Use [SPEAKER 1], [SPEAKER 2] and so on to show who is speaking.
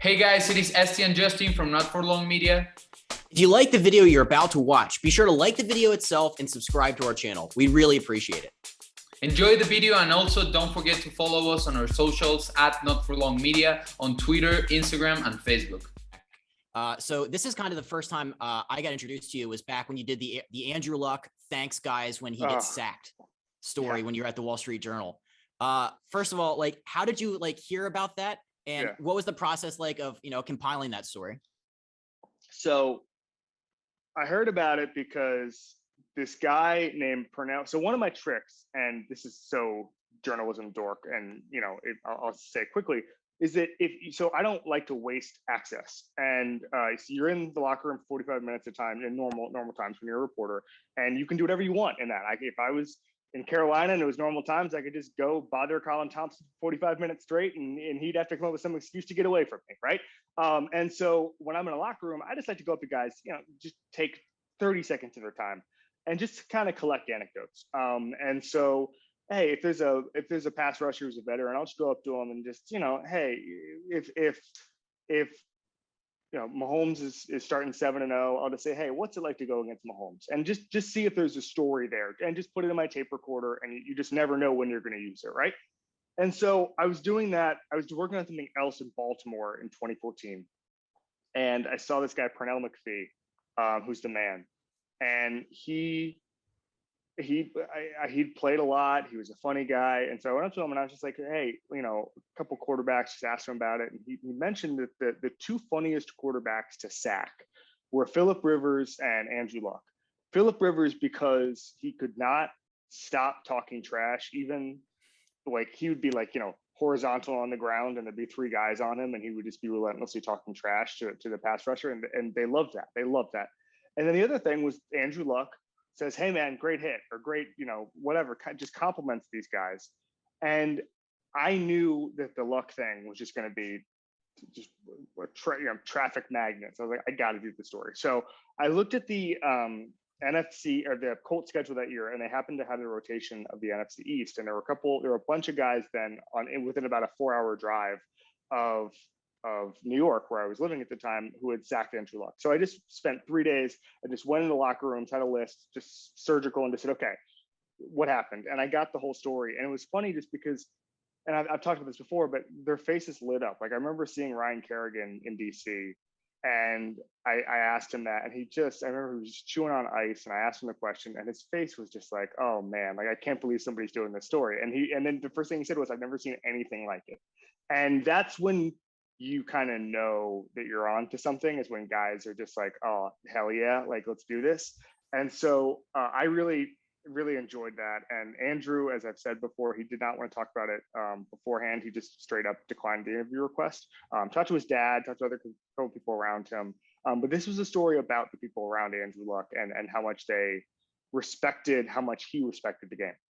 [SPEAKER 1] Hey guys, it is Esti and Justin from Not For Long Media.
[SPEAKER 2] If you like the video you're about to watch, be sure to like the video itself and subscribe to our channel. We really appreciate it.
[SPEAKER 1] Enjoy the video and also don't forget to follow us on our socials at Not For Long Media on Twitter, Instagram, and Facebook.
[SPEAKER 2] So this is kind of the first time I got introduced to you was back when you did the Andrew Luck thanks guys when he gets sacked story when you're at the Wall Street Journal. First of all, like how did you hear about that? And what was the process like of, compiling that story?
[SPEAKER 3] So I heard about it because this guy named Purnell. So one of my tricks, and this is so journalism dork, and I'll say quickly, is that so I don't like to waste access. And so you're in the locker room 45 minutes at a time in normal times when you're a reporter, and you can do whatever you want in that. If I was in Carolina and it was normal times, I could just go bother Colin Thompson 45 minutes straight and he'd have to come up with some excuse to get away from me, right? And so when I'm in a locker room, I just like to go up to guys, just take 30 seconds of their time and just kind of collect anecdotes. And so, hey, if there's a pass rusher who's a veteran, I'll just go up to him and just, hey, if Mahomes is starting 7-0, I'll just say, hey, what's it like to go against Mahomes? And just see if there's a story there and just put it in my tape recorder, and you just never know when you're going to use it, right? And so I was doing that. I was working on something else in Baltimore in 2014. And I saw this guy, Pernell McPhee, who's the man. And he'd played a lot. He was a funny guy. And so I went up to him and I was just like, hey, a couple quarterbacks, just asked him about it. And he mentioned that the two funniest quarterbacks to sack were Phillip Rivers and Andrew Luck. Phillip Rivers, because he could not stop talking trash, even he would be horizontal on the ground and there'd be three guys on him and he would just be relentlessly talking trash to the pass rusher. And they loved that. They loved that. And then the other thing was Andrew Luck says, hey man, great hit, or great, whatever, just compliments these guys. And I knew that the Luck thing was just going to be just traffic magnets. I was like, I got to do the story. So I looked at the NFC or the Colts schedule that year, and they happened to have the rotation of the NFC East. And there were a bunch of guys then within about a 4-hour drive of New York, where I was living at the time, who had sacked Andrew Luck. So I just spent 3 days. I just went in the locker rooms, had a list, just surgical, and just said, okay, what happened? And I got the whole story. And it was funny just because, and I've talked about this before, but their faces lit up. Like I remember seeing Ryan Kerrigan in DC, and I asked him that, and I remember he was just chewing on ice, and I asked him the question, and his face was just like, oh man, like I can't believe somebody's doing this story. And then the first thing he said was, I've never seen anything like it. And that's when you kind of know that you're on to something, is when guys are just like, oh, hell yeah, like, let's do this. And so I really enjoyed that. And Andrew, as I've said before, he did not want to talk about it beforehand. He just straight up declined the interview request. Talked to his dad, talked to other people around him. But this was a story about the people around Andrew Luck and how much he respected the game.